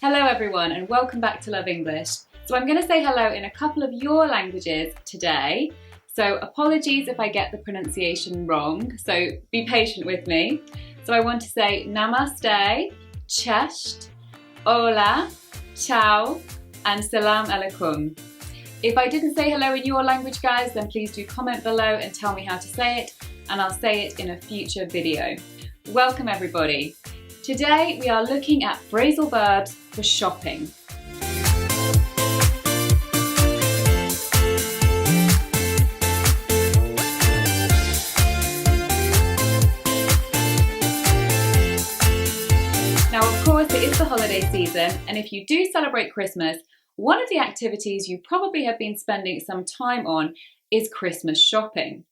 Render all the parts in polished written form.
Hello everyone and welcome back to Love English. So I'm going to say hello in a couple of your languages today. So apologies if I get the pronunciation wrong, so be patient with me. So I want to say namaste, cześć, hola, ciao and salam alaikum. If I didn't say hello in your language guys, then please do comment below and tell me how to say it and I'll say it in a future video. Welcome everybody. Today we are looking at phrasal verbs for shopping. Now of course it is the holiday season, and if you do celebrate Christmas, one of the activities you probably have been spending some time on is Christmas shopping.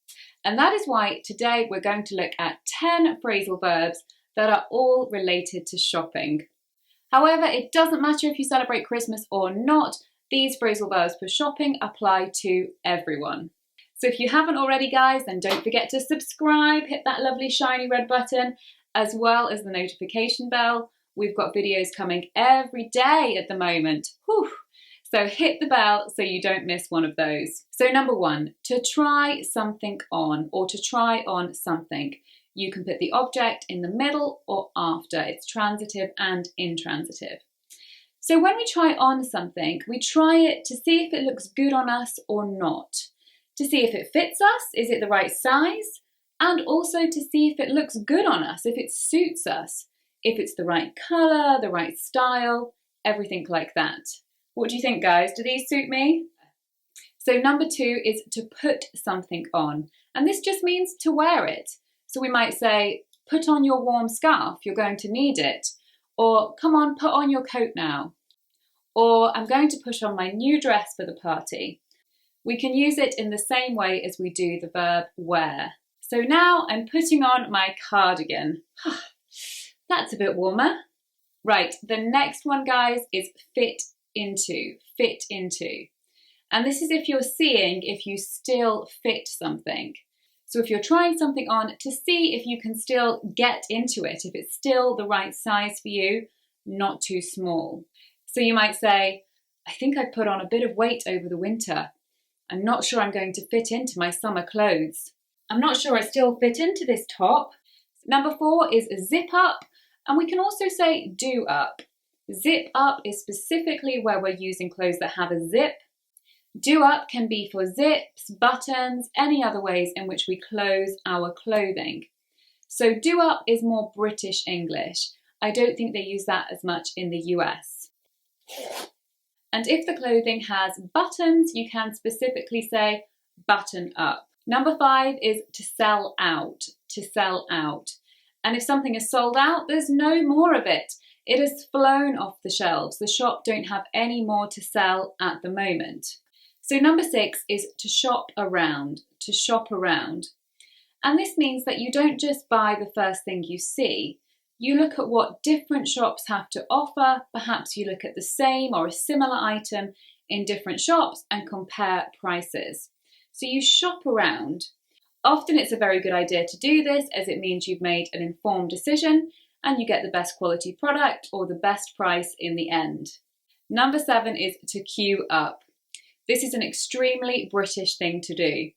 And that is why today we're going to look at 10 phrasal verbs that are all related to shopping. However, it doesn't matter if you celebrate Christmas or not, these phrasal verbs for shopping apply to everyone. So if you haven't already guys, then don't forget to subscribe, hit that lovely shiny red button, as well as the notification bell. We've got videos coming every day at the moment. Whew. So hit the bell so you don't miss one of those. So number one, to try something on or to try on something. You can put the object in the middle or after. It's transitive and intransitive. So when we try on something, we try it to see if it looks good on us or not. To see if it fits us, is it the right size? And also to see if it looks good on us, if it suits us, if it's the right colour, the right style, everything like that. What do you think guys? Do these suit me? So number two is to put something on. And this just means to wear it. So we might say, put on your warm scarf, you're going to need it. Or come on, put on your coat now. Or I'm going to put on my new dress for the party. We can use it in the same way as we do the verb wear. So now I'm putting on my cardigan. That's a bit warmer. Right, the next one guys is fit into, fit into. And this is if you're seeing if you still fit something. So if you're trying something on to see if you can still get into it, if it's still the right size for you, not too small. So you might say, I think I've put on a bit of weight over the winter. I'm not sure I'm going to fit into my summer clothes. I'm not sure I still fit into this top. Number four is zip up, and we can also say do up. Zip up is specifically where we're using clothes that have a zip. Do up can be for zips, buttons, any other ways in which we close our clothing. So do up is more British English. I don't think they use that as much in the US. And if the clothing has buttons, you can specifically say button up. Number five is to sell out, to sell out. And if something is sold out, there's no more of it. It has flown off the shelves. The shop don't have any more to sell at the moment. So number six is to shop around, to shop around. And this means that you don't just buy the first thing you see. You look at what different shops have to offer. Perhaps you look at the same or a similar item in different shops and compare prices. So you shop around. Often it's a very good idea to do this as it means you've made an informed decision and you get the best quality product or the best price in the end. Number seven is to queue up. This is an extremely British thing to do.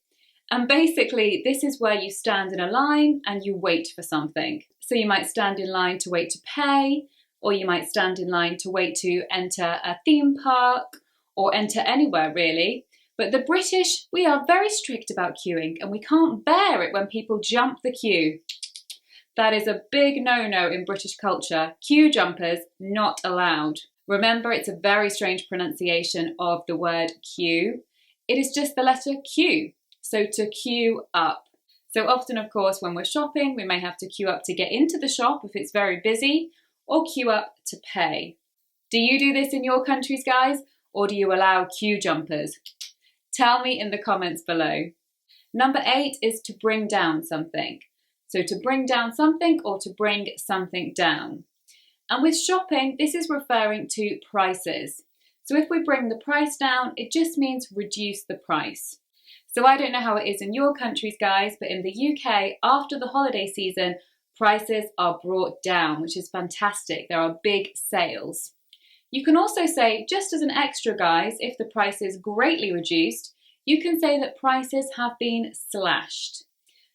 And basically, this is where you stand in a line and you wait for something. So you might stand in line to wait to pay, or you might stand in line to wait to enter a theme park, or enter anywhere really. But the British, we are very strict about queuing and we can't bear it when people jump the queue. That is a big no-no in British culture. Queue jumpers, not allowed. Remember, it's a very strange pronunciation of the word queue. It is just the letter Q, so to queue up. So often, of course, when we're shopping, we may have to queue up to get into the shop if it's very busy, or queue up to pay. Do you do this in your countries, guys, or do you allow queue jumpers? Tell me in the comments below. Number eight is to bring down something. So to bring down something or to bring something down. And with shopping, this is referring to prices. So if we bring the price down, it just means reduce the price. So I don't know how it is in your countries, guys, but in the UK, after the holiday season, prices are brought down, which is fantastic. There are big sales. You can also say, just as an extra guys, if the price is greatly reduced, you can say that prices have been slashed.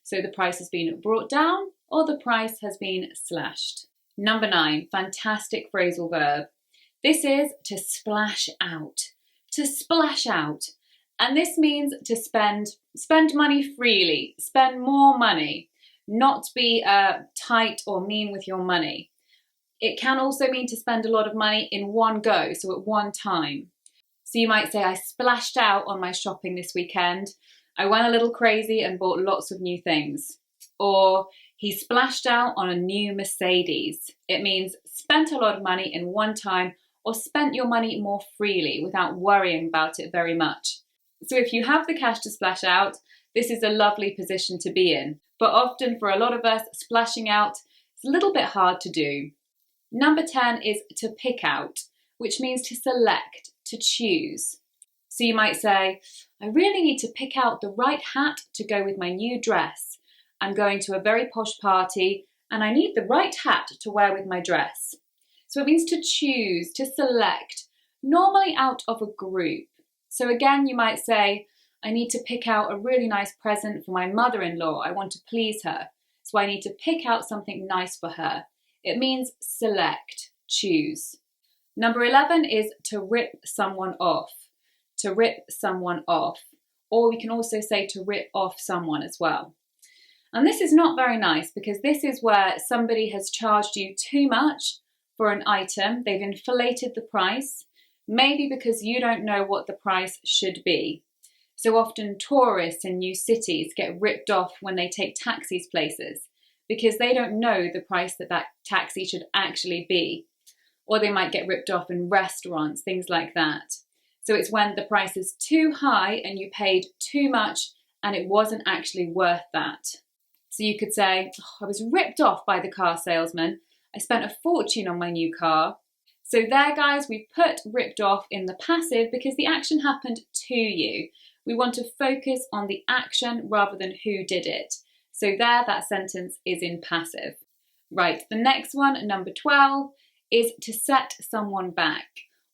So the price has been brought down or the price has been slashed. Number 9, fantastic phrasal verb. This is to splash out. To splash out. And this means to spend money freely, spend more money, not be tight or mean with your money. It can also mean to spend a lot of money in one go, so at one time. So you might say, I splashed out on my shopping this weekend. I went a little crazy and bought lots of new things. Or he splashed out on a new Mercedes. It means spent a lot of money in one time or spent your money more freely without worrying about it very much. So if you have the cash to splash out, this is a lovely position to be in. But often for a lot of us, splashing out is a little bit hard to do. Number 10 is to pick out, which means to select, to choose. So you might say, I really need to pick out the right hat to go with my new dress. I'm going to a very posh party and I need the right hat to wear with my dress. So it means to choose, to select, normally out of a group. So again, you might say, I need to pick out a really nice present for my mother-in-law. I want to please her. So I need to pick out something nice for her. It means select, choose. Number 11 is to rip someone off. To rip someone off. Or we can also say to rip off someone as well. And this is not very nice because this is where somebody has charged you too much for an item. They've inflated the price, maybe because you don't know what the price should be. So often tourists in new cities get ripped off when they take taxis places because they don't know the price that taxi should actually be. Or they might get ripped off in restaurants, things like that. So it's when the price is too high and you paid too much and it wasn't actually worth that. So you could say, I was ripped off by the car salesman. I spent a fortune on my new car. So there, guys, we've put ripped off in the passive because the action happened to you. We want to focus on the action rather than who did it. So there, that sentence is in passive. Right, the next one, number 12, is to set someone back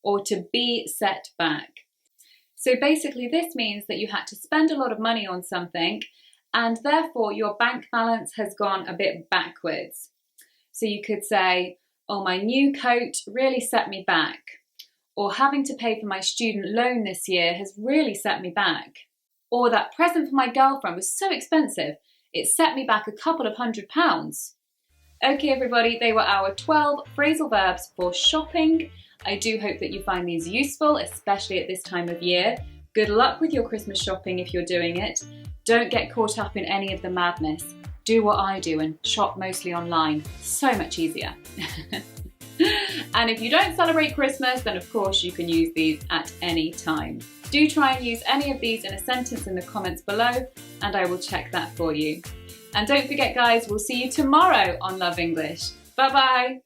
or to be set back. So basically this means that you had to spend a lot of money on something and therefore your bank balance has gone a bit backwards. So you could say, oh, my new coat really set me back. Or having to pay for my student loan this year has really set me back. Or that present for my girlfriend was so expensive, it set me back a couple of £100. Okay, everybody, they were our 12 phrasal verbs for shopping. I do hope that you find these useful, especially at this time of year. Good luck with your Christmas shopping if you're doing it. Don't get caught up in any of the madness. Do what I do and shop mostly online. So much easier. And if you don't celebrate Christmas, then of course you can use these at any time. Do try and use any of these in a sentence in the comments below, and I will check that for you. And don't forget, guys, we'll see you tomorrow on Love English. Bye-bye.